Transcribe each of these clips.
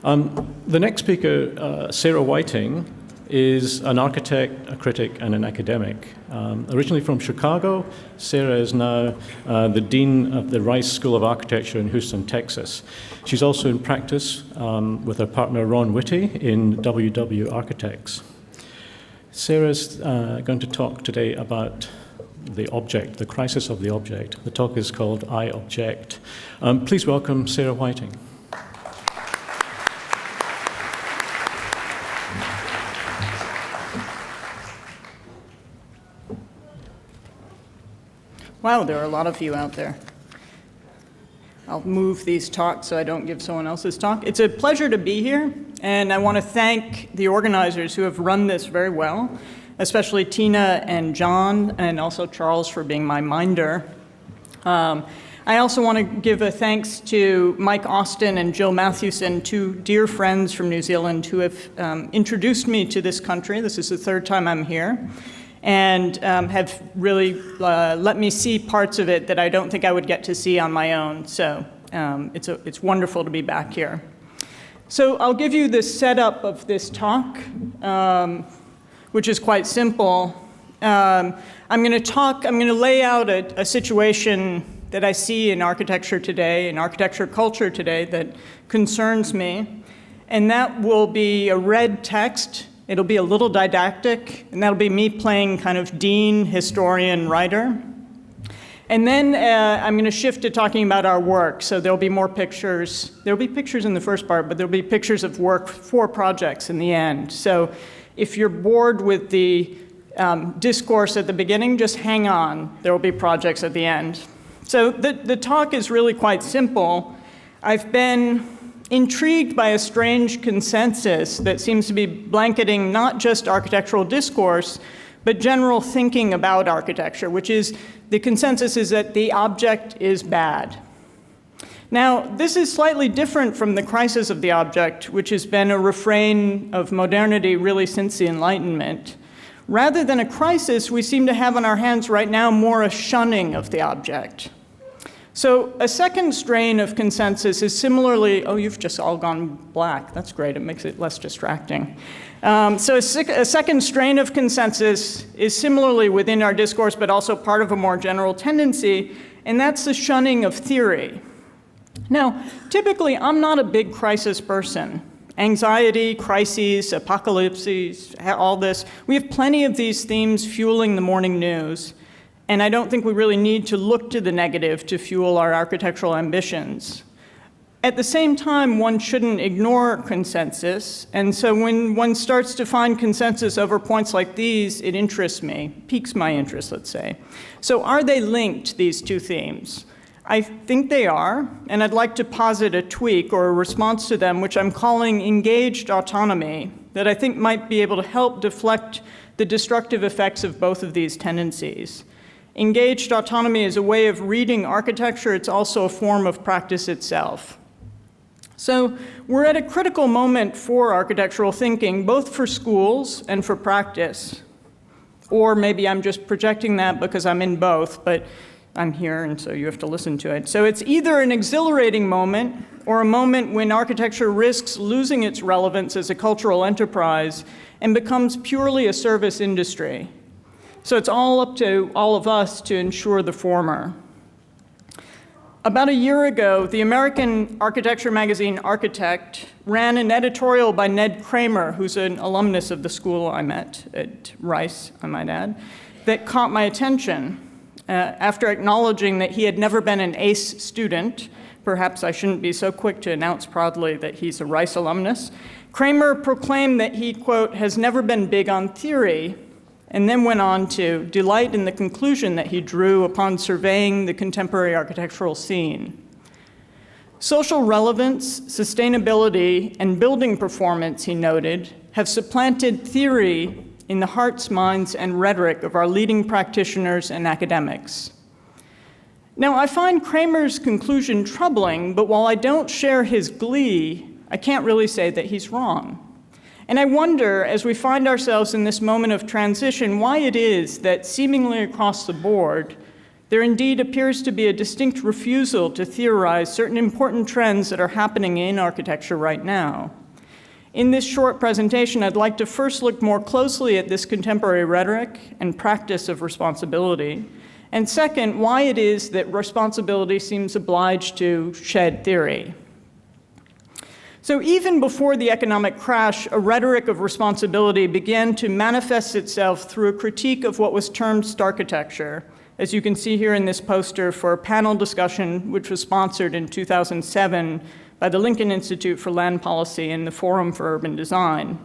The next speaker, Sarah Whiting, is an architect, a critic, and an academic. Originally from Chicago, Sarah is now the Dean of the Rice School of Architecture in Houston, Texas. She's also in practice with her partner Ron Whitty in WW Architects. Sarah's going to talk today about the object, the crisis of the object. The talk is called I Object. Please welcome Sarah Whiting. Wow, there are a lot of you out there. I'll move these talks so I don't give someone else's talk. It's a pleasure to be here, and I want to thank the organizers who have run this very well, especially Tina and John, and also Charles for being my minder. I also want to give a thanks to Mike Austin and Jill Mathewson, two dear friends from New Zealand who have introduced me to this country. This is the third time I'm here, and have really let me see parts of it that I don't think I would get to see on my own. So it's wonderful to be back here. So I'll give you the setup of this talk, which is quite simple. I'm going to lay out a situation that I see in architecture today, in architecture culture today, that concerns me. And that will be a red text. It'll be a little didactic, and that'll be me playing kind of dean, historian, writer. And then I'm going to shift to talking about our work. So there'll be more pictures. There'll be pictures in the first part, but there'll be pictures of work for projects in the end. So if you're bored with the discourse at the beginning, just hang on. There will be projects at the end. So the talk is really quite simple. I've been intrigued by a strange consensus that seems to be blanketing not just architectural discourse, but general thinking about architecture, which is the consensus is that the object is bad. Now, this is slightly different from the crisis of the object, which has been a refrain of modernity really since the Enlightenment. Rather than a crisis, we seem to have on our hands right now more a shunning of the object. So a second strain of consensus is similarly, oh, you've just all gone black. That's great, it makes it less distracting. So a second strain of consensus is similarly within our discourse, but also part of a more general tendency, and that's the shunning of theory. Now, typically, I'm not a big crisis person. Anxiety, crises, apocalypses, all this. We have plenty of these themes fueling the morning news. And I don't think we really need to look to the negative to fuel our architectural ambitions. At the same time, one shouldn't ignore consensus. And so when one starts to find consensus over points like these, it interests me, piques my interest, let's say. So are they linked, these two themes? I think they are, and I'd like to posit a tweak or a response to them, which I'm calling engaged autonomy, that I think might be able to help deflect the destructive effects of both of these tendencies. Engaged autonomy is a way of reading architecture. It's also a form of practice itself. So we're at a critical moment for architectural thinking, both for schools and for practice. Or maybe I'm just projecting that because I'm in both, but I'm here, and so you have to listen to it. So it's either an exhilarating moment or a moment when architecture risks losing its relevance as a cultural enterprise and becomes purely a service industry. So it's all up to all of us to ensure the former. About a year ago, the American architecture magazine Architect ran an editorial by Ned Kramer, who's an alumnus of the school I'm at Rice, I might add, that caught my attention. After acknowledging that he had never been an ace student, perhaps I shouldn't be so quick to announce proudly that he's a Rice alumnus, Kramer proclaimed that he, quote, has never been big on theory, and then went on to delight in the conclusion that he drew upon surveying the contemporary architectural scene. Social relevance, sustainability, and building performance, he noted, have supplanted theory in the hearts, minds, and rhetoric of our leading practitioners and academics. Now, I find Kramer's conclusion troubling, but while I don't share his glee, I can't really say that he's wrong. And I wonder, as we find ourselves in this moment of transition, why it is that seemingly across the board, There indeed appears to be a distinct refusal to theorize certain important trends that are happening in architecture right now. In this short presentation, I'd like to first look more closely at this contemporary rhetoric and practice of responsibility, and second, why it is that responsibility seems obliged to shed theory. So even before the economic crash, a rhetoric of responsibility began to manifest itself through a critique of what was termed starchitecture, as you can see here in this poster for a panel discussion which was sponsored in 2007 by the Lincoln Institute for Land Policy and the Forum for Urban Design.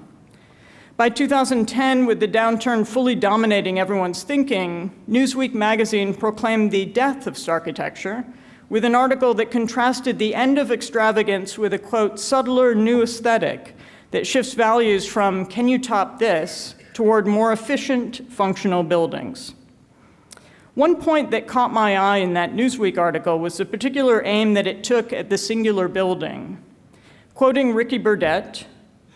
By 2010, with the downturn fully dominating everyone's thinking, Newsweek magazine proclaimed the death of starchitecture with an article that contrasted the end of extravagance with a, quote, subtler new aesthetic that shifts values from, can you top this, toward more efficient, functional buildings. One point that caught my eye in that Newsweek article was the particular aim that it took at the singular building. Quoting Ricky Burdett,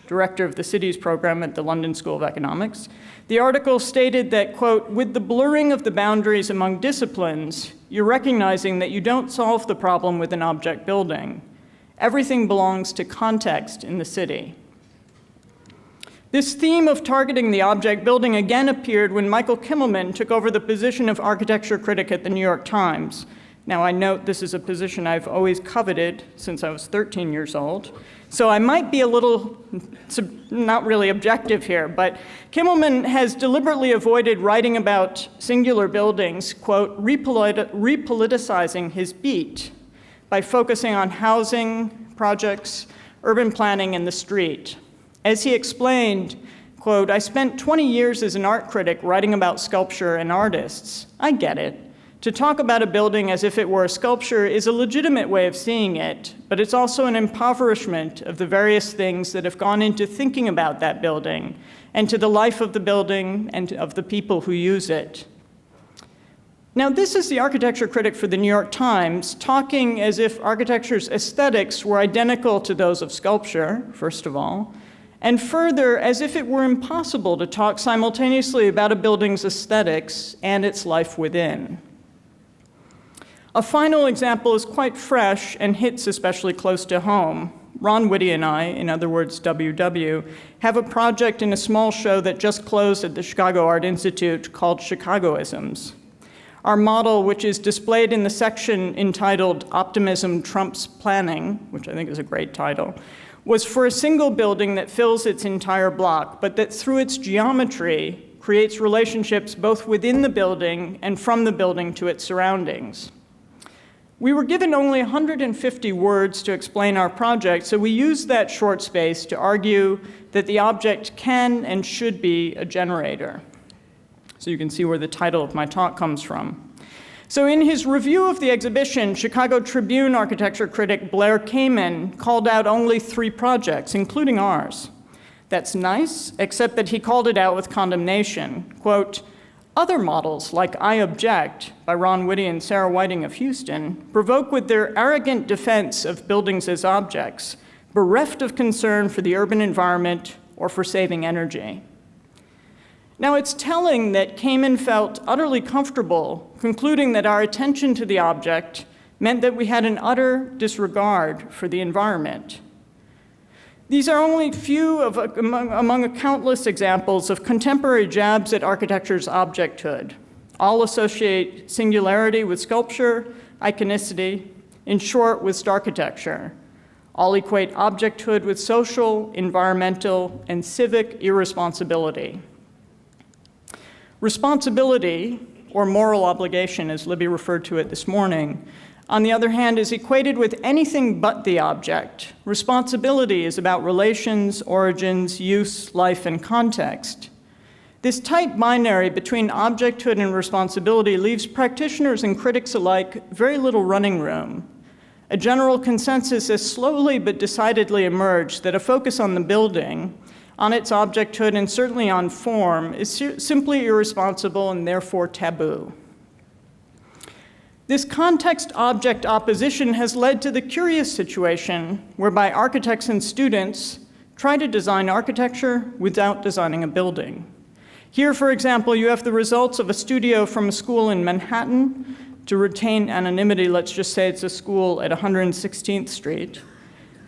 director of the Cities program at the London School of Economics, the article stated that, quote, with the blurring of the boundaries among disciplines, you're recognizing that you don't solve the problem with an object building. Everything belongs to context in the city. This theme of targeting the object building again appeared when Michael Kimmelman took over the position of architecture critic at the New York Times. Now, I note this is a position I've always coveted since I was 13 years old, so I might be a little not really objective here, but Kimmelman has deliberately avoided writing about singular buildings, quote, repoliticizing his beat by focusing on housing, projects, urban planning, and the street. As he explained, quote, I spent 20 years as an art critic writing about sculpture and artists. I get it. To talk about a building as if it were a sculpture is a legitimate way of seeing it, but it's also an impoverishment of the various things that have gone into thinking about that building and to the life of the building and of the people who use it. Now, this is the architecture critic for the New York Times talking as if architecture's aesthetics were identical to those of sculpture, first of all, and further, as if it were impossible to talk simultaneously about a building's aesthetics and its life within. A final example is quite fresh and hits especially close to home. Ron Whitty and I, in other words, WW, have a project in a small show that just closed at the Chicago Art Institute called Chicagoisms. Our model, which is displayed in the section entitled Optimism Trumps Planning, which I think is a great title, was for a single building that fills its entire block, but that through its geometry creates relationships both within the building and from the building to its surroundings. We were given only 150 words to explain our project, so we used that short space to argue that the object can and should be a generator. So you can see where the title of my talk comes from. So in his review of the exhibition, Chicago Tribune architecture critic Blair Kamen called out only 3 projects, including ours. That's nice, except that he called it out with condemnation. Quote, other models, like I Object, by Ron Whitty and Sarah Whiting of Houston, provoke with their arrogant defense of buildings as objects, bereft of concern for the urban environment or for saving energy. Now, it's telling that Kamen felt utterly comfortable concluding that our attention to the object meant that we had an utter disregard for the environment. These are only few among countless examples of contemporary jabs at architecture's objecthood. All associate singularity with sculpture, iconicity, in short, with starchitecture. All equate objecthood with social, environmental, and civic irresponsibility. Responsibility, or moral obligation, as Libby referred to it this morning, on the other hand, is equated with anything but the object. Responsibility is about relations, origins, use, life, and context. This tight binary between objecthood and responsibility leaves practitioners and critics alike very little running room. A general consensus has slowly but decidedly emerged that a focus on the building, on its objecthood, and certainly on form, is simply irresponsible and therefore taboo. This context-object opposition has led to the curious situation whereby architects and students try to design architecture without designing a building. Here, for example, you have the results of a studio from a school in Manhattan To retain anonymity, let's just say it's a school at 116th Street.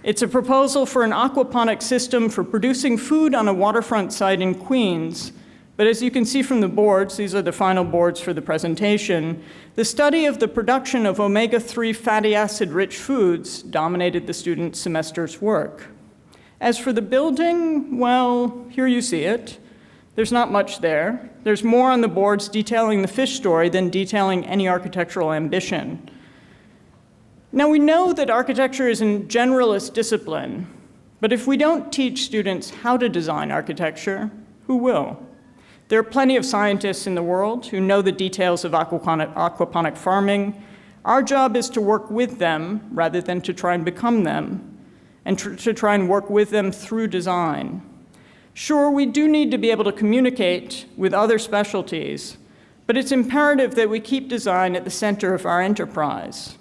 It's a proposal for an aquaponic system for producing food on a waterfront site in Queens. But as you can see from the boards, these are the final boards for the presentation, the study of the production of omega-3 fatty acid-rich foods dominated the student semester's work. As for the building, well, here you see it. There's not much there. There's more on the boards detailing the fish story than detailing any architectural ambition. Now, we know that architecture is a generalist discipline, but if we don't teach students how to design architecture, who will? There are plenty of scientists in the world who know the details of aquaponic farming. Our job is to work with them rather than to try and become them, and to try and work with them through design. Sure, we do need to be able to communicate with other specialties, but it's imperative that we keep design at the center of our enterprise.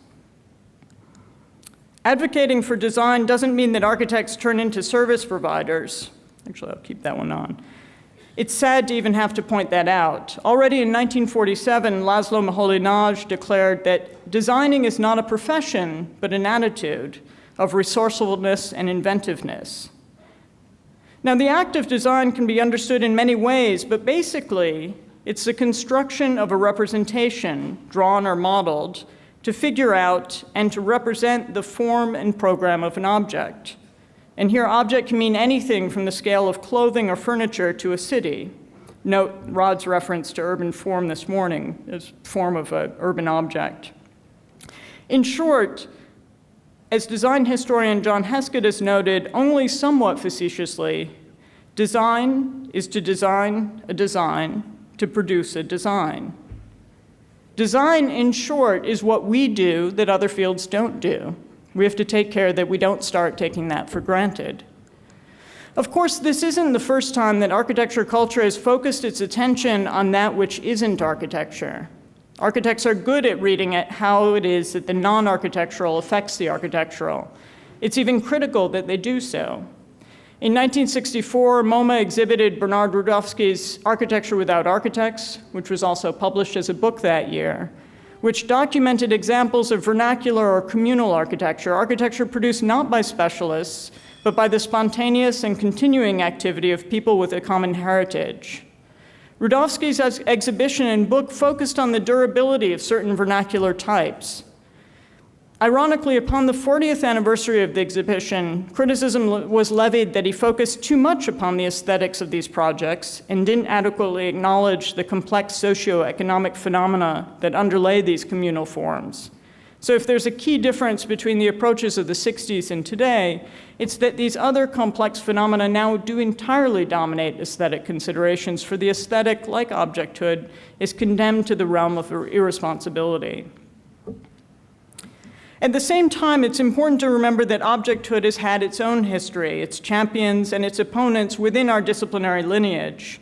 Advocating for design doesn't mean that architects turn into service providers. Actually, I'll keep that one on. It's sad to even have to point that out. Already in 1947, Laszlo Moholy-Nagy declared that designing is not a profession, but an attitude of resourcefulness and inventiveness. Now, the act of design can be understood in many ways, but basically, it's the construction of a representation, drawn or modeled, to figure out and to represent the form and program of an object. And here, object can mean anything from the scale of clothing or furniture to a city. Note Rod's reference to urban form this morning as form of an urban object. In short, as design historian John Heskett has noted, only somewhat facetiously, design is to design a design to produce a design. Design, in short, is what we do that other fields don't do. We have to take care that we don't start taking that for granted. Of course, this isn't the first time that architecture culture has focused its attention on that which isn't architecture. Architects are good at reading at how it is that the non-architectural affects the architectural. It's even critical that they do so. In 1964, MoMA exhibited Bernard Rudofsky's Architecture Without Architects, which was also published as a book that year, which documented examples of vernacular or communal architecture, architecture produced not by specialists, but by the spontaneous and continuing activity of people with a common heritage. Rudofsky's exhibition and book focused on the durability of certain vernacular types. Ironically, upon the 40th anniversary of the exhibition, criticism was levied that he focused too much upon the aesthetics of these projects and didn't adequately acknowledge the complex socioeconomic phenomena that underlay these communal forms. So if there's a key difference between the approaches of the 60s and today, it's that these other complex phenomena now do entirely dominate aesthetic considerations, for the aesthetic, like objecthood, is condemned to the realm of irresponsibility. At the same time, it's important to remember that objecthood has had its own history, its champions and its opponents within our disciplinary lineage.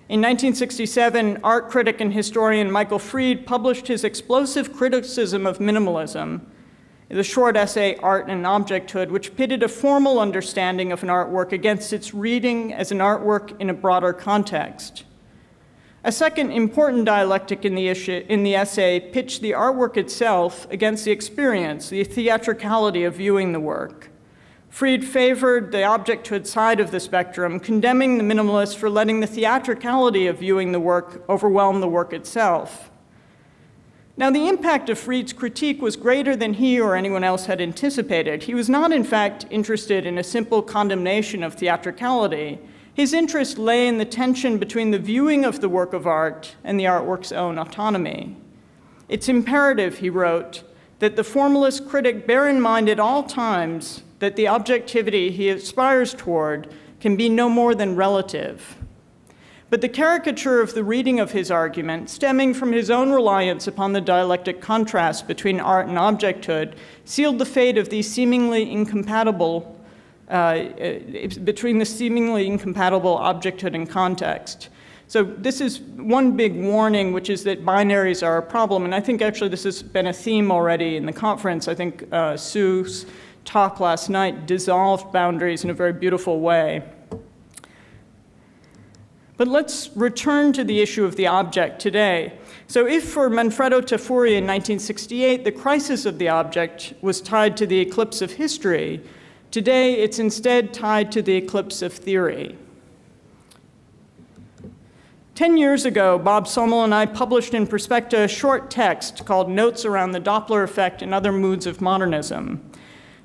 In 1967, art critic and historian Michael Fried published his explosive criticism of minimalism, the short essay Art and Objecthood, which pitted a formal understanding of an artwork against its reading as an artwork in a broader context. A second important dialectic in the essay pitched the artwork itself against the experience, the theatricality of viewing the work. Fried favored the objecthood side of the spectrum, condemning the minimalist for letting the theatricality of viewing the work overwhelm the work itself. Now, the impact of Fried's critique was greater than he or anyone else had anticipated. He was not, in fact, interested in a simple condemnation of theatricality. His interest lay in the tension between the viewing of the work of art and the artwork's own autonomy. It's imperative, he wrote, that the formalist critic bear in mind at all times that the objectivity he aspires toward can be no more than relative. But the caricature of the reading of his argument, stemming from his own reliance upon the dialectic contrast between art and objecthood, sealed the fate of these seemingly incompatible between the seemingly incompatible objecthood and context. So this is one big warning, which is that binaries are a problem. And I think actually this has been a theme already in the conference. I think Sue's talk last night dissolved boundaries in a very beautiful way. But let's return to the issue of the object today. So if for Manfredo Tafuri in 1968, the crisis of the object was tied to the eclipse of history, today it's instead tied to the eclipse of theory. 10 years ago, Bob Sommel and I published in Perspecta a short text called Notes Around the Doppler Effect and Other Moods of Modernism.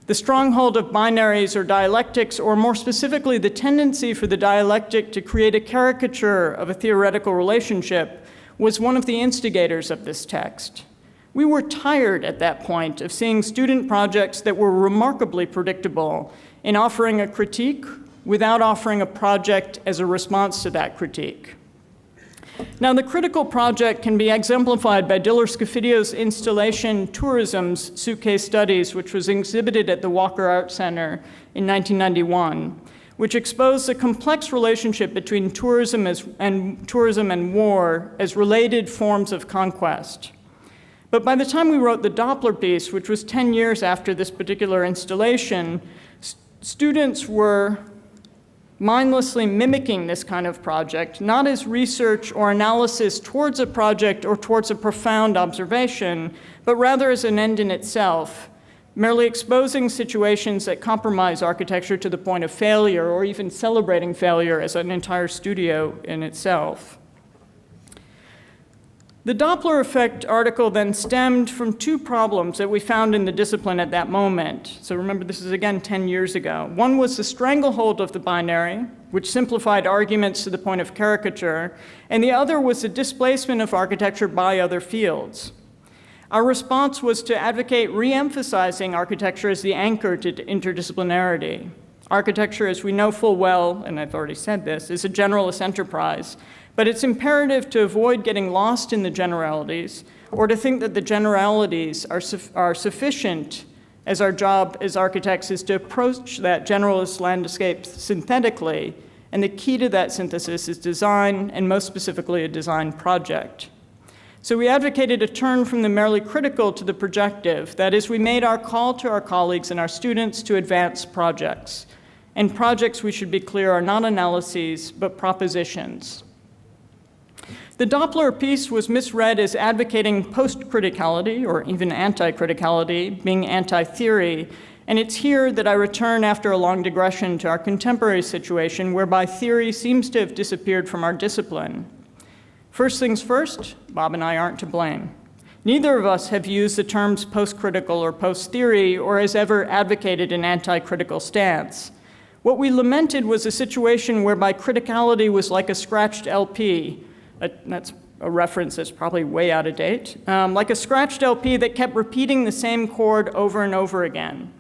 The stronghold of binaries or dialectics, or more specifically, the tendency for the dialectic to create a caricature of a theoretical relationship, was one of the instigators of this text. We were tired at that point of seeing student projects that were remarkably predictable in offering a critique without offering a project as a response to that critique. Now, the critical project can be exemplified by Diller Scafidio's installation, Tourism's Suitcase Studies, which was exhibited at the Walker Art Center in 1991, which exposed the complex relationship between tourism and war as related forms of conquest. But by the time we wrote the Doppler piece, which was 10 years after this particular installation, students were mindlessly mimicking this kind of project, not as research or analysis towards a project or towards a profound observation, but rather as an end in itself, merely exposing situations that compromise architecture to the point of failure, or even celebrating failure as an entire studio in itself. The Doppler effect article then stemmed from two problems that we found in the discipline at that moment. So remember, this is again 10 years ago. One was the stranglehold of the binary, which simplified arguments to the point of caricature, and the other was the displacement of architecture by other fields. Our response was to advocate re-emphasizing architecture as the anchor to interdisciplinarity. Architecture, as we know full well, and I've already said this, is a generalist enterprise, but it's imperative to avoid getting lost in the generalities or to think that the generalities are sufficient, as our job as architects is to approach that generalist landscape synthetically, and the key to that synthesis is design, and most specifically a design project. So we advocated a turn from the merely critical to the projective. That is, we made our call to our colleagues and our students to advance projects. And projects, we should be clear, are not analyses, but propositions. The Doppler piece was misread as advocating post-criticality, or even anti-criticality, being anti-theory, and it's here that I return after a long digression to our contemporary situation, whereby theory seems to have disappeared from our discipline. First things first, Bob and I aren't to blame. Neither of us have used the terms post-critical or post-theory, or has ever advocated an anti-critical stance. What we lamented was a situation whereby criticality was like a scratched LP. That's a reference that's probably way out of date. Like a scratched LP that kept repeating the same chord over and over again.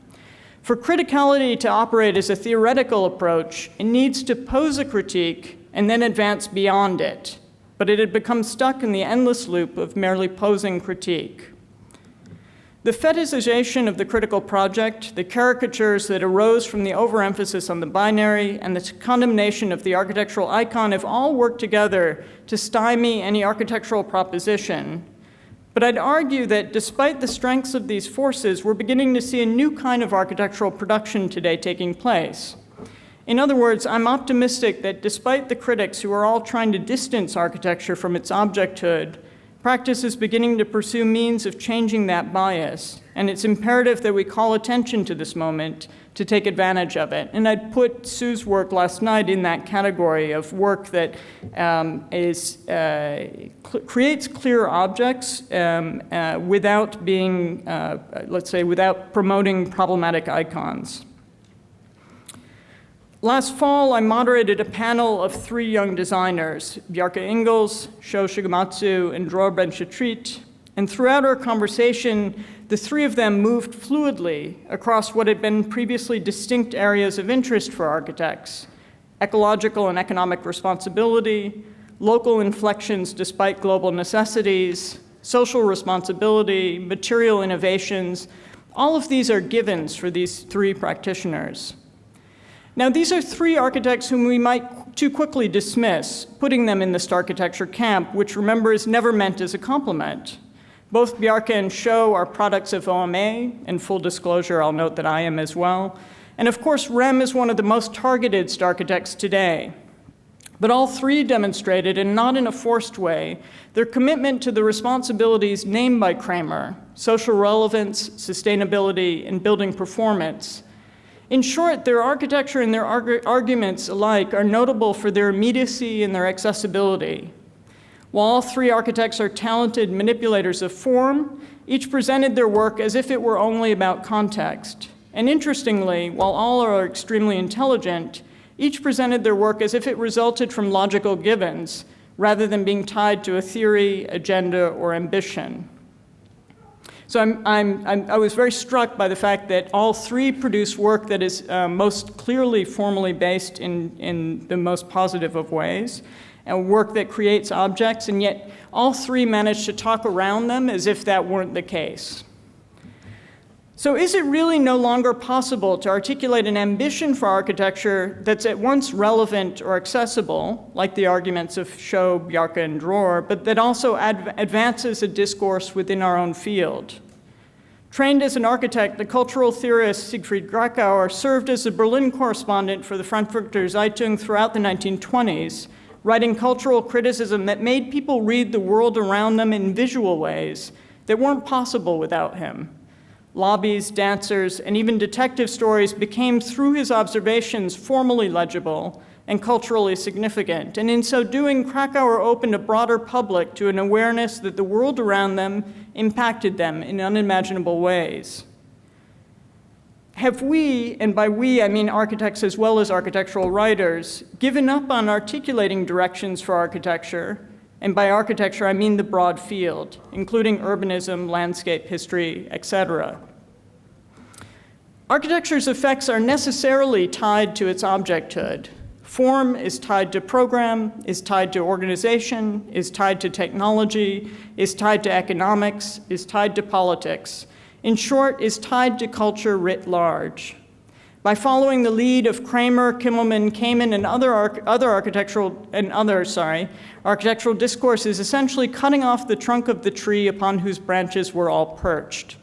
For criticality to operate as a theoretical approach, it needs to pose a critique and then advance beyond it. But it had become stuck in the endless loop of merely posing critique. The fetishization of the critical project, the caricatures that arose from the overemphasis on the binary, and the condemnation of the architectural icon have all worked together to stymie any architectural proposition. But I'd argue that despite the strengths of these forces, we're beginning to see a new kind of architectural production today taking place. In other words, I'm optimistic that despite the critics who are all trying to distance architecture from its objecthood, practice is beginning to pursue means of changing that bias, and it's imperative that we call attention to this moment to take advantage of it. And I'd put Sue's work last night in that category of work that creates clear objects without being, let's say, without promoting problematic icons. Last fall, I moderated a panel of 3 young designers, Bjarke Ingels, Sho Shigematsu, and Dror Ben-Shatrit, and throughout our conversation, the 3 of them moved fluidly across what had been previously distinct areas of interest for architects: ecological and economic responsibility, local inflections despite global necessities, social responsibility, material innovations. All of these are givens for these 3 practitioners. Now, these are 3 architects whom we might too quickly dismiss, putting them in the starchitecture camp, which, remember, is never meant as a compliment. Both Bjarke and Sho are products of OMA, and full disclosure, I'll note that I am as well. And of course, Rem is one of the most targeted starchitects today. But all three demonstrated, and not in a forced way, their commitment to the responsibilities named by Kramer: social relevance, sustainability, and building performance. In short, their architecture and their arguments alike are notable for their immediacy and their accessibility. While all three architects are talented manipulators of form, each presented their work as if it were only about context. And interestingly, while all are extremely intelligent, each presented their work as if it resulted from logical givens, rather than being tied to a theory, agenda, or ambition. So I was very struck by the fact that all three produce work that is most clearly formally based in the most positive of ways, and work that creates objects, and yet all three manage to talk around them as if that weren't the case. So is it really no longer possible to articulate an ambition for architecture that's at once relevant or accessible, like the arguments of Schob, Bjarke, and Dror, but that also advances a discourse within our own field? Trained as an architect, the cultural theorist Siegfried Kracauer served as a Berlin correspondent for the Frankfurter Zeitung throughout the 1920s, writing cultural criticism that made people read the world around them in visual ways that weren't possible without him. Lobbies, dancers, and even detective stories became, through his observations, formally legible and culturally significant. And in so doing, Kracauer opened a broader public to an awareness that the world around them impacted them in unimaginable ways. Have we, and by we I mean architects as well as architectural writers, given up on articulating directions for architecture? And by architecture, I mean the broad field, including urbanism, landscape history, etc. Architecture's effects are necessarily tied to its objecthood. Form is tied to program, is tied to organization, is tied to technology, is tied to economics, is tied to politics. In short, is tied to culture writ large. By following the lead of Kramer, Kimmelman, Kamen, and other architectural discourses, essentially cutting off the trunk of the tree upon whose branches we're all perched.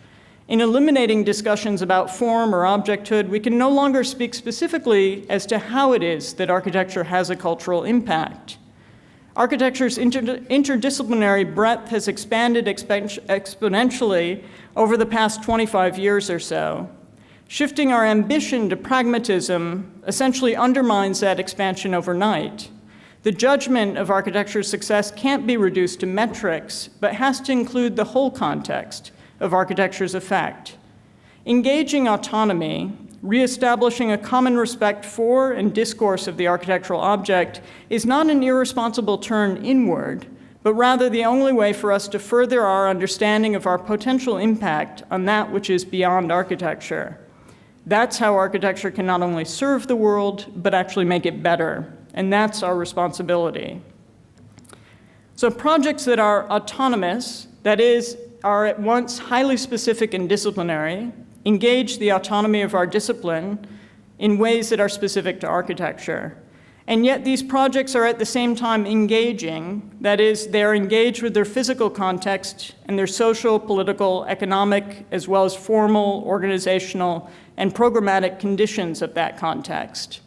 In eliminating discussions about form or objecthood, we can no longer speak specifically as to how it is that architecture has a cultural impact. Architecture's interdisciplinary breadth has expanded exponentially over the past 25 years or so. Shifting our ambition to pragmatism essentially undermines that expansion overnight. The judgment of architecture's success can't be reduced to metrics, but has to include the whole context of architecture's effect. Engaging autonomy, reestablishing a common respect for and discourse of the architectural object is not an irresponsible turn inward, but rather the only way for us to further our understanding of our potential impact on that which is beyond architecture. That's how architecture can not only serve the world, but actually make it better, and that's our responsibility. So projects that are autonomous, that is, are at once highly specific and disciplinary, engage the autonomy of our discipline in ways that are specific to architecture. And yet these projects are at the same time engaging, that is, they're engaged with their physical context and their social, political, economic, as well as formal, organizational, and programmatic conditions of that context.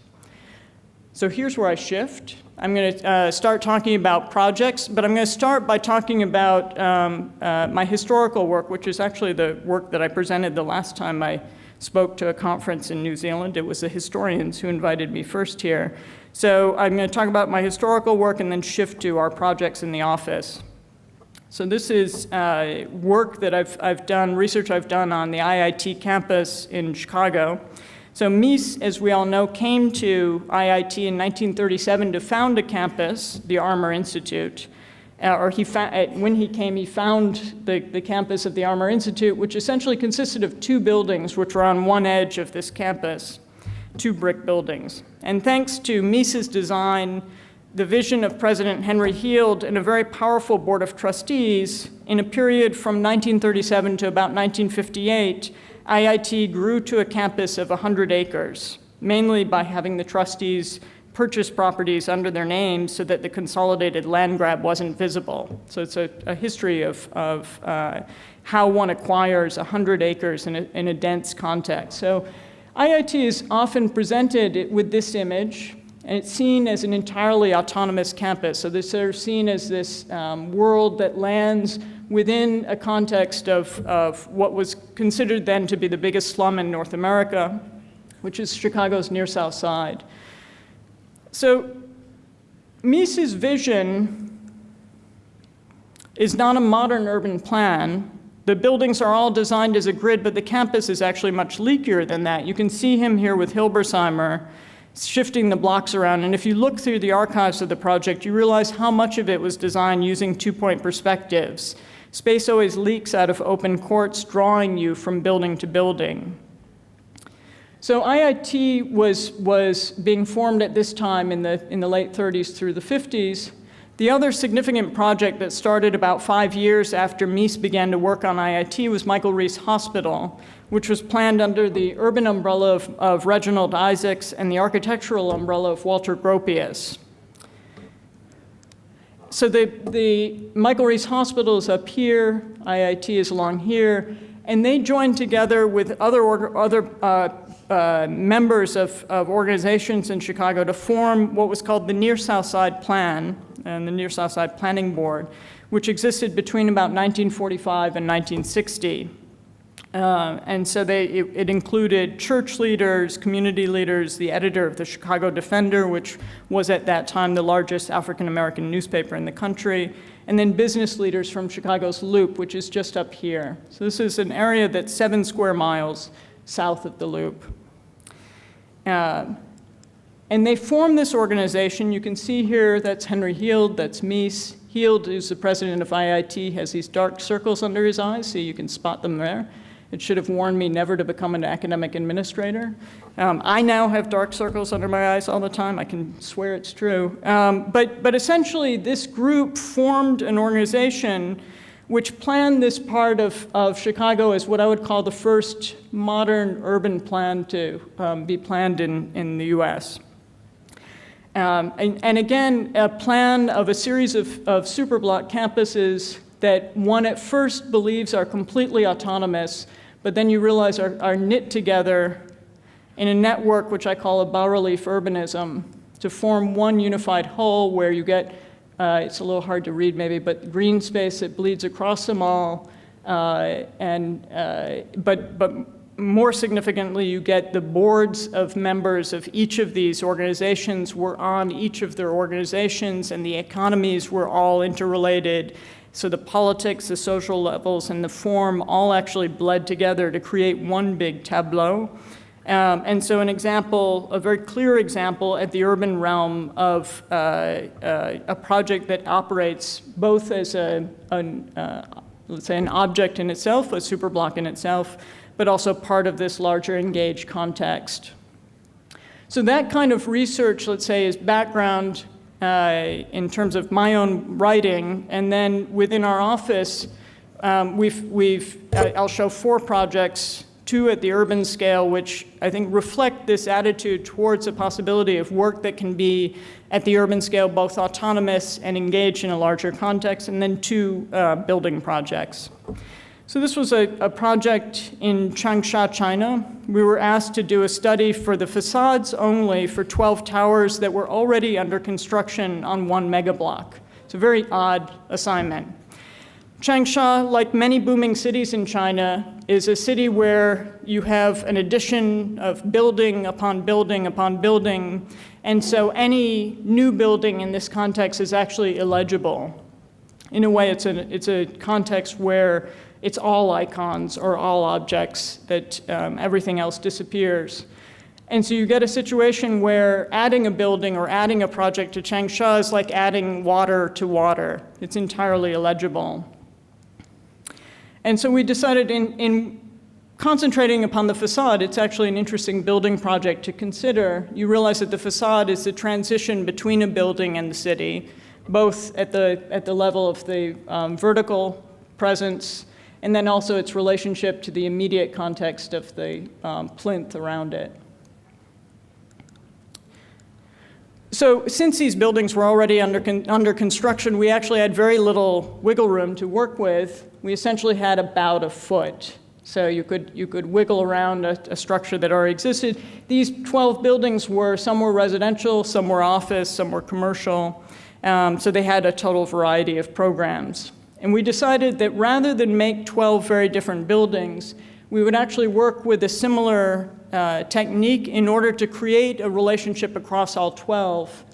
So here's where I shift. I'm going to start talking about projects, but I'm going to start by talking about my historical work, which is actually the work that I presented the last time I spoke to a conference in New Zealand. It was the historians who invited me first here. So I'm going to talk about my historical work and then shift to our projects in the office. So this is work that I've done, research I've done on the IIT campus in Chicago. So Mies, as we all know, came to IIT in 1937 to found a campus, the Armour Institute. When he came, he found the campus of the Armour Institute, which essentially consisted of two buildings, which were on one edge of this campus, two brick buildings. And thanks to Mies's design, the vision of President Henry Heald, and a very powerful board of trustees, in a period from 1937 to about 1958, IIT grew to a campus of 100 acres, mainly by having the trustees purchase properties under their names so that the consolidated land grab wasn't visible. So it's a history of how one acquires 100 acres in a dense context. So IIT is often presented with this image. And it's seen as an entirely autonomous campus. So they're seen as this world that lands within a context of what was considered then to be the biggest slum in North America, which is Chicago's near South Side. So Mies's vision is not a modern urban plan. The buildings are all designed as a grid, but the campus is actually much leakier than that. You can see him here with Hilbersheimer shifting the blocks around. And if you look through the archives of the project, you realize how much of it was designed using two-point perspectives. Space always leaks out of open courts, drawing you from building to building. So IIT was being formed at this time in the late 30s through the 50s. The other significant project that started about 5 years after Mies began to work on IIT was Michael Reese Hospital, which was planned under the urban umbrella of Reginald Isaacs and the architectural umbrella of Walter Gropius. So the Michael Reese Hospital is up here, IIT is along here, and they joined together with other members of organizations in Chicago to form what was called the Near South Side Plan and the Near South Side Planning Board, which existed between about 1945 and 1960. And so it included church leaders, community leaders, the editor of the Chicago Defender, which was at that time the largest African-American newspaper in the country, and then business leaders from Chicago's Loop, which is just up here. So this is an area that's 7 square miles south of the Loop. And they formed this organization. You can see here that's Henry Heald, that's Mies. Heald, who's the president of IIT, has these dark circles under his eyes, so you can spot them there. It should have warned me never to become an academic administrator. I now have dark circles under my eyes all the time. I can swear it's true. But essentially, this group formed an organization which planned this part of Chicago as what I would call the first modern urban plan to be planned in the US. And again, a plan of a series of superblock campuses that one at first believes are completely autonomous, but then you realize are knit together in a network which I call a bas-relief urbanism to form one unified whole where you get, it's a little hard to read maybe, but green space that bleeds across them all, but more significantly, you get the boards of members of each of these organizations were on each of their organizations, and the economies were all interrelated. So the politics, the social levels, and the form all actually bled together to create one big tableau. And so an example, a very clear example at the urban realm of a project that operates both as let's say an object in itself, a superblock in itself, but also part of this larger engaged context. So that kind of research, let's say, is background in terms of my own writing, and then within our office, I'll show 4 projects, 2 at the urban scale, which I think reflect this attitude towards the possibility of work that can be at the urban scale, both autonomous and engaged in a larger context, and then 2 building projects. So this was a project in Changsha, China. We were asked to do a study for the facades only for 12 towers that were already under construction on 1 megablock. It's a very odd assignment. Changsha, like many booming cities in China, is a city where you have an addition of building upon building upon building, and so any new building in this context is actually illegible. In a way, it's a context where it's all icons or all objects that everything else disappears. And so you get a situation where adding a building or adding a project to Changsha is like adding water to water. It's entirely illegible. And so we decided in concentrating upon the facade, it's actually an interesting building project to consider. You realize that the facade is the transition between a building and the city, both at the level of the vertical presence, and then also its relationship to the immediate context of the plinth around it. So since these buildings were already under construction, we actually had very little wiggle room to work with. We essentially had about a foot. So you could wiggle around a structure that already existed. These 12 buildings some were residential, some were office, some were commercial. So they had a total variety of programs. And we decided that rather than make 12 very different buildings, we would actually work with a similar technique in order to create a relationship across all 12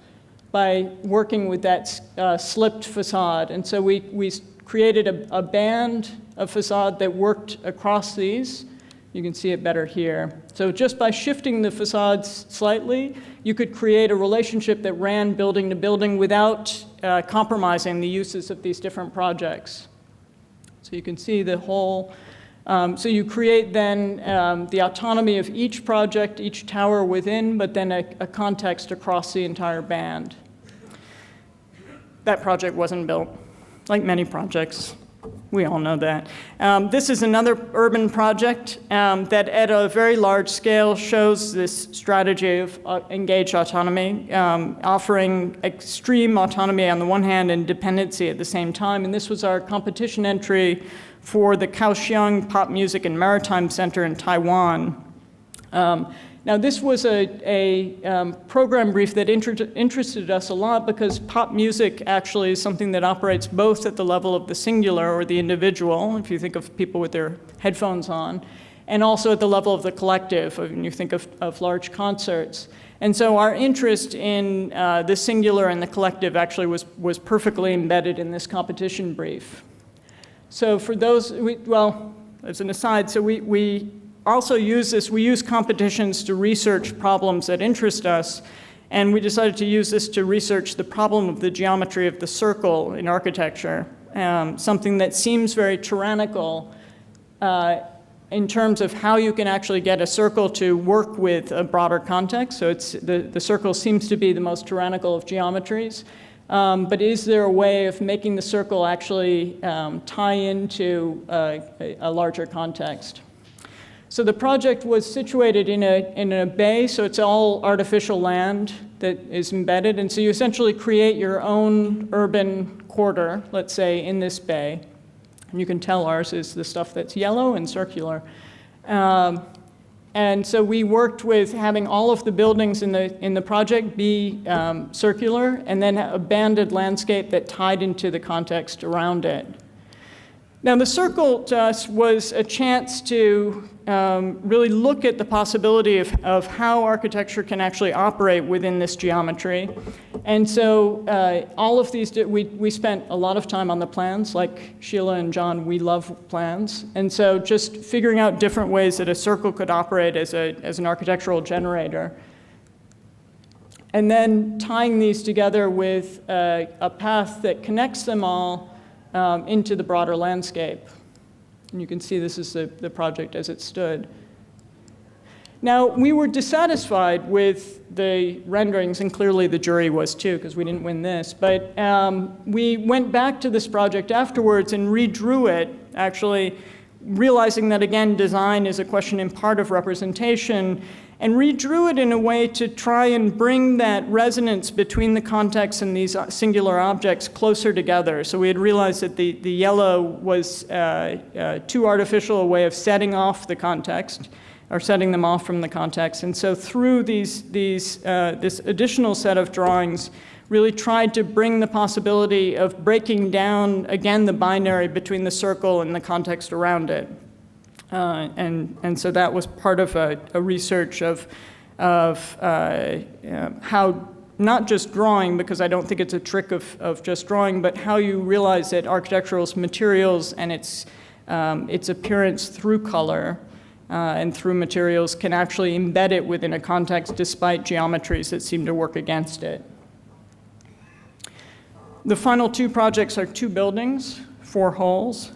by working with that slipped facade. And so we created a band of facade that worked across these. You can see it better here. So just by shifting the facades slightly, you could create a relationship that ran building to building without compromising the uses of these different projects. So you can see the whole, so you create then the autonomy of each project, each tower within, but then a context across the entire band. That project wasn't built, like many projects. We all know that. This is another urban project that at a very large scale shows this strategy of engaged autonomy, offering extreme autonomy on the one hand and dependency at the same time. And this was our competition entry for the Kaohsiung Pop Music and Maritime Center in Taiwan. Now, this was a program brief that interested us a lot because pop music actually is something that operates both at the level of the singular or the individual, if you think of people with their headphones on, and also at the level of the collective, when you think of large concerts. And so our interest in the singular and the collective actually was perfectly embedded in this competition brief. So for those, well, as an aside, so we also we use competitions to research problems that interest us, and we decided to use this to research the problem of the geometry of the circle in architecture, something that seems very tyrannical in terms of how you can actually get a circle to work with a broader context. So the circle seems to be the most tyrannical of geometries. But is there a way of making the circle actually tie into a larger context? So the project was situated in a bay, so it's all artificial land that is embedded. And so you essentially create your own urban quarter, let's say, in this bay. And you can tell ours is the stuff that's yellow and circular. And so we worked with having all of the buildings in the project be circular, and then a banded landscape that tied into the context around it. Now, the circle to us was a chance to really look at the possibility of how architecture can actually operate within this geometry. And so all of these, we spent a lot of time on the plans. Like Sheila and John, we love plans. And so just figuring out different ways that a circle could operate as an architectural generator. And then tying these together with a path that connects them all into the broader landscape. And you can see this is the project as it stood. Now, we were dissatisfied with the renderings, and clearly the jury was too, because we didn't win this. But we went back to this project afterwards and redrew it, actually realizing that, again, design is a question in part of representation, and redrew it in a way to try and bring that resonance between the context and these singular objects closer together. So we had realized that the yellow was too artificial a way of setting off the context, or setting them off from the context. And so through this additional set of drawings, really tried to bring the possibility of breaking down, again, the binary between the circle and the context around it. And so that was part of a research of how, not just drawing, because I don't think it's a trick of just drawing, but how you realize that architectural materials and its appearance through color and through materials can actually embed it within a context despite geometries that seem to work against it. The final two projects are two buildings, 4 halls.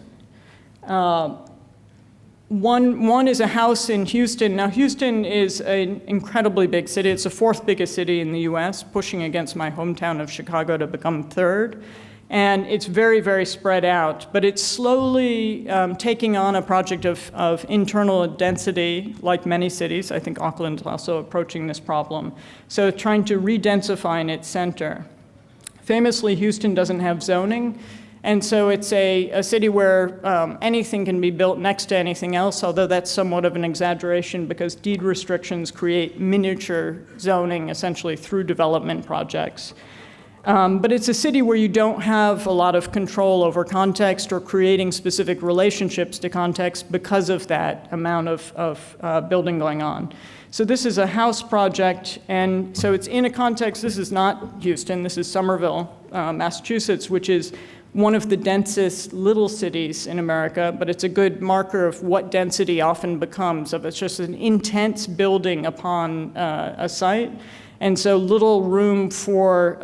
One is a house in Houston. Now, Houston is an incredibly big city. It's the 4th biggest city in the US, pushing against my hometown of Chicago to become 3rd. And it's very, very spread out. But it's slowly taking on a project of internal density, like many cities. I think Auckland is also approaching this problem. So trying to re-densify in its center. Famously, Houston doesn't have zoning. And so it's a city where anything can be built next to anything else, although that's somewhat of an exaggeration because deed restrictions create miniature zoning essentially through development projects. But it's a city where you don't have a lot of control over context or creating specific relationships to context because of that amount of building going on. So this is a house project, and so it's in a context, this is not Houston, this is Somerville, Massachusetts, which is one of the densest little cities in America, but it's a good marker of what density often becomes. It's just an intense building upon a site, and so little room for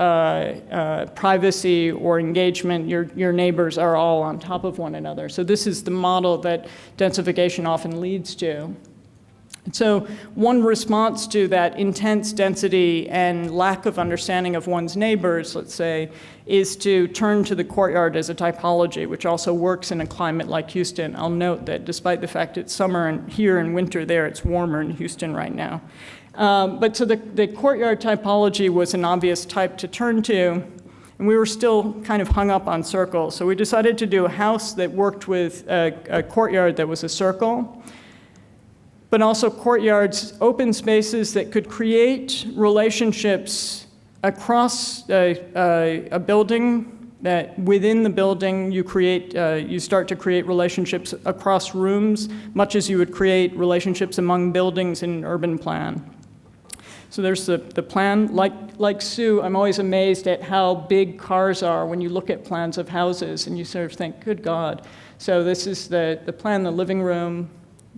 privacy or engagement. Your neighbors are all on top of one another. So this is the model that densification often leads to. So one response to that intense density and lack of understanding of one's neighbors, let's say, is to turn to the courtyard as a typology, which also works in a climate like Houston. I'll note that despite the fact it's summer here and winter there, it's warmer in Houston right now. But so the courtyard typology was an obvious type to turn to, and we were still kind of hung up on circles. So we decided to do a house that worked with a courtyard that was a circle, but also courtyards, open spaces that could create relationships across a building, that within the building you start to create relationships across rooms, much as you would create relationships among buildings in an urban plan. So there's the plan. Like Sue, I'm always amazed at how big cars are when you look at plans of houses, and you sort of think, good God. So this is the plan, the living room,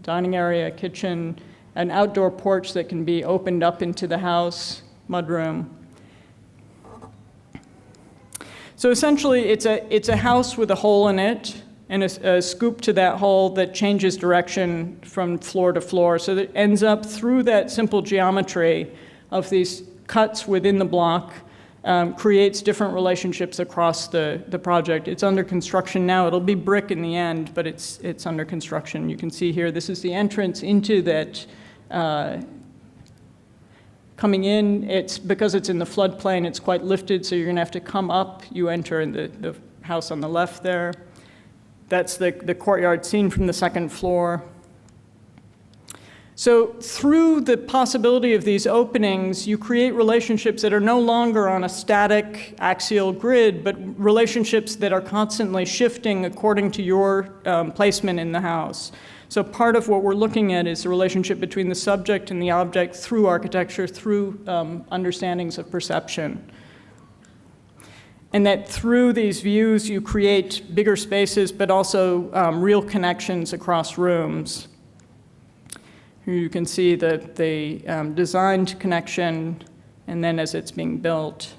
dining area, kitchen, an outdoor porch that can be opened up into the house, mudroom. So essentially, it's a house with a hole in it and a scoop to that hole that changes direction from floor to floor. So that it ends up through that simple geometry of these cuts within the block, creates different relationships across the project. It's under construction now. It'll be brick in the end, but it's under construction. You can see here, this is the entrance into that. Coming in, because it's in the floodplain, it's quite lifted, so you're gonna have to come up. You enter in the house on the left there. That's the courtyard seen from the second floor. So through the possibility of these openings, you create relationships that are no longer on a static axial grid, but relationships that are constantly shifting according to your placement in the house. So part of what we're looking at is the relationship between the subject and the object through architecture, through understandings of perception. And that through these views, you create bigger spaces, but also real connections across rooms. Here you can see the designed connection, and then as it's being built.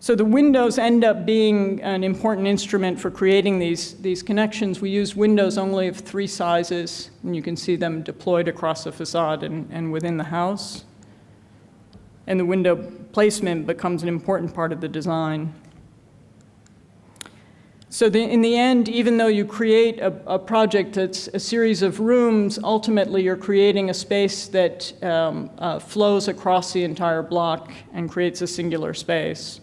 So the windows end up being an important instrument for creating these connections. We use windows only of 3 sizes, and you can see them deployed across the facade and within the house. And the window placement becomes an important part of the design. So in the end, even though you create a project that's a series of rooms, ultimately you're creating a space that flows across the entire block and creates a singular space.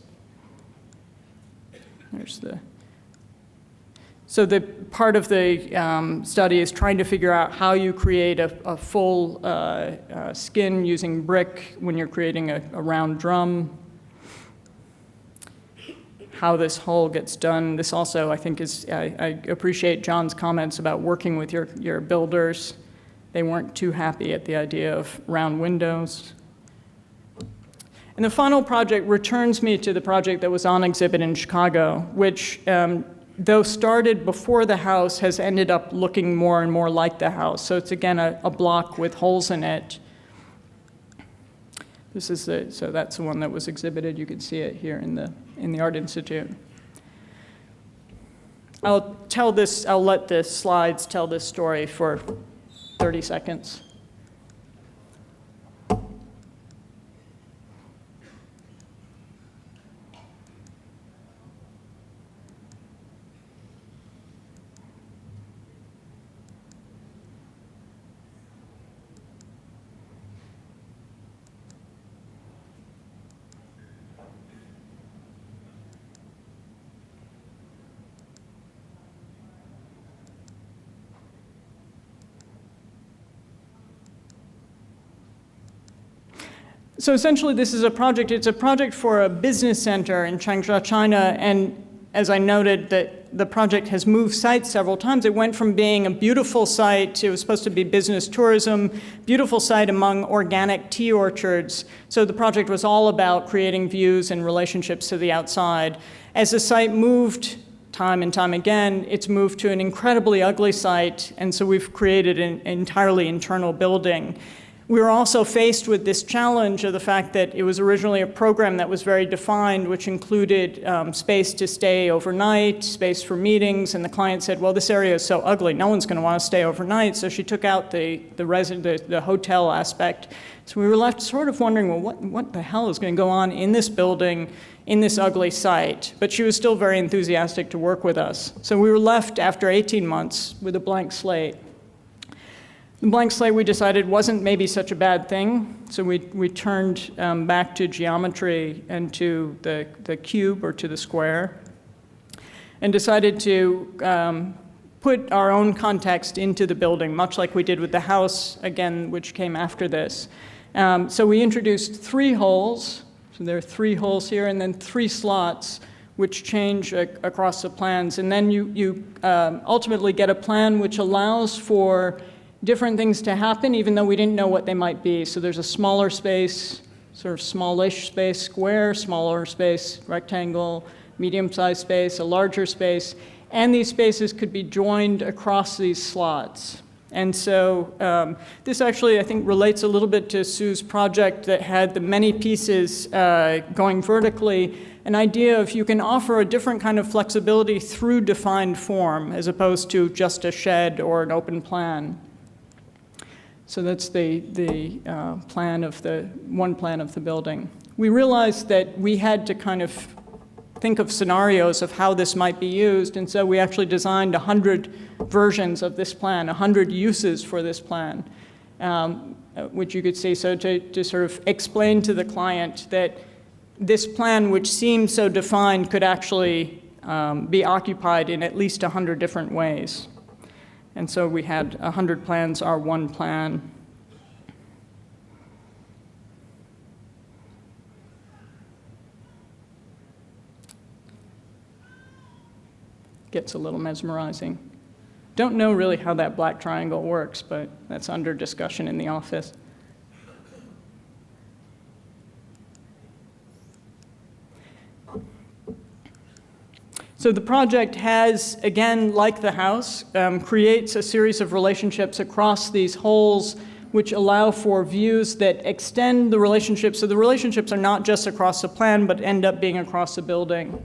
So the part of the study is trying to figure out how you create a full skin using brick when you're creating a round drum. How this whole gets done. This also, I think, I appreciate John's comments about working with your builders. They weren't too happy at the idea of round windows. And the final project returns me to the project that was on exhibit in Chicago, which, though started before the house, has ended up looking more and more like the house. So it's, again, a block with holes in it. So that's the one that was exhibited. You can see it here in the Art Institute. I'll let the slides tell this story for 30 seconds. So essentially, this is a project. It's a project for a business center in Changsha, China. And as I noted, that the project has moved sites several times. It went from being a beautiful site, it was supposed to be business tourism, beautiful site among organic tea orchards. So the project was all about creating views and relationships to the outside. As the site moved time and time again, it's moved to an incredibly ugly site, and so we've created an entirely internal building. We were also faced with this challenge of the fact that it was originally a program that was very defined, which included space to stay overnight, space for meetings, and the client said, well, this area is so ugly, no one's going to want to stay overnight, so she took out the hotel aspect. So we were left sort of wondering, well, what the hell is going to go on in this building, in this ugly site? But she was still very enthusiastic to work with us. So we were left after 18 months with a blank slate. The blank slate, we decided, wasn't maybe such a bad thing, so we turned back to geometry and to the cube or to the square, and decided to put our own context into the building, much like we did with the house, again, which came after this. So we introduced 3 holes, so there are 3 holes here, and then 3 slots, which change across the plans. And then you ultimately get a plan which allows for different things to happen, even though we didn't know what they might be. So there's a smaller space, sort of smallish space, square, smaller space, rectangle, medium-sized space, a larger space, and these spaces could be joined across these slots. And so this actually, I think, relates a little bit to Sue's project that had the many pieces going vertically, an idea of you can offer a different kind of flexibility through defined form as opposed to just a shed or an open plan. So that's the plan of one plan of the building. We realized that we had to kind of think of scenarios of how this might be used, and so we actually designed 100 versions of this plan, 100 uses for this plan, which you could see. So to sort of explain to the client that this plan, which seems so defined, could actually be occupied in at least 100 different ways. And so we had 100 plans, our one plan. Gets a little mesmerizing. Don't know really how that black triangle works, but that's under discussion in the office. So the project has, again, like the house, creates a series of relationships across these holes which allow for views that extend the relationships. So the relationships are not just across the plan, but end up being across the building.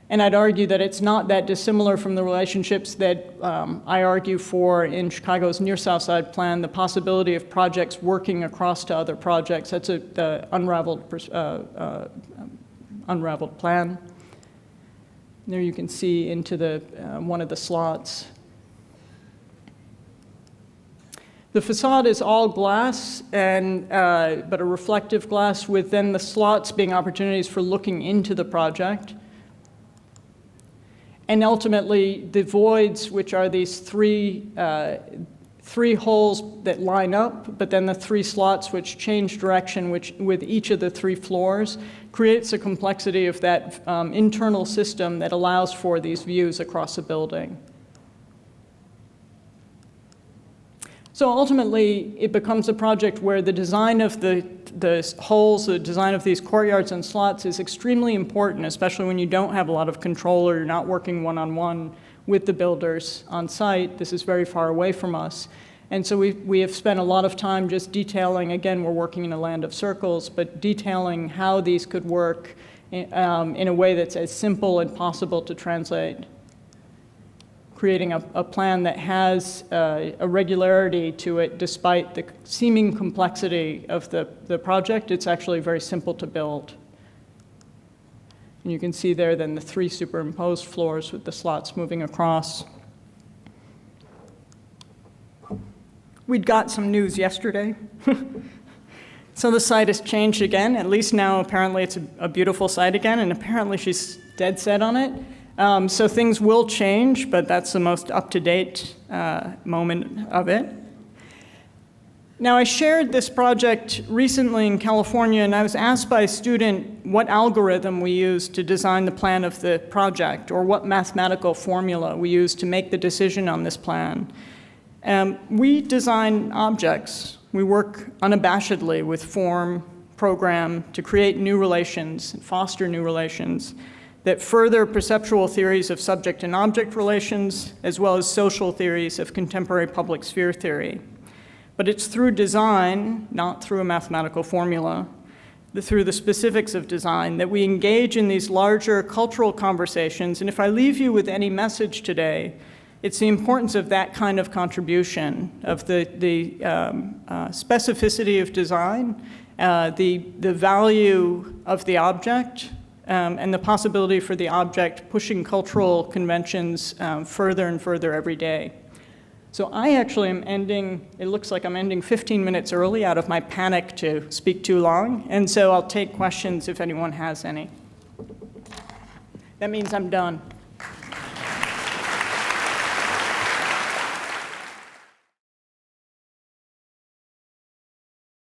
And I'd argue that it's not that dissimilar from the relationships that I argue for in Chicago's Near South Side plan, the possibility of projects working across to other projects. That's the unraveled plan. There you can see into the one of the slots. The facade is all glass, but a reflective glass, with then the slots being opportunities for looking into the project. And ultimately, the voids, which are these three holes that line up, but then the 3 slots which change direction with each of the 3 floors, creates a complexity of that internal system that allows for these views across a building. So ultimately, it becomes a project where the design of the holes, the design of these courtyards and slots is extremely important, especially when you don't have a lot of control or you're not working one-on-one with the builders on site. This is very far away from us. And so we have spent a lot of time just detailing, again, we're working in a land of circles, but detailing how these could work in a way that's as simple and possible to translate. Creating a plan that has a regularity to it despite the seeming complexity of the project. It's actually very simple to build. And you can see there then the 3 superimposed floors with the slots moving across. We'd got some news yesterday. So the site has changed again. At least now apparently it's a beautiful site again, and apparently she's dead set on it. So things will change, but that's the most up-to-date moment of it. Now, I shared this project recently in California, and I was asked by a student what algorithm we used to design the plan of the project, or what mathematical formula we used to make the decision on this plan. We design objects. We work unabashedly with form, program, to create new relations, and foster new relations that further perceptual theories of subject and object relations, as well as social theories of contemporary public sphere theory. But it's through design, not through a mathematical formula, through the specifics of design, that we engage in these larger cultural conversations. And if I leave you with any message today, it's the importance of that kind of contribution, of the specificity of design, the value of the object, and the possibility for the object pushing cultural conventions further and further every day. So I actually am ending, it looks like I'm ending 15 minutes early out of my panic to speak too long, and so I'll take questions if anyone has any. That means I'm done.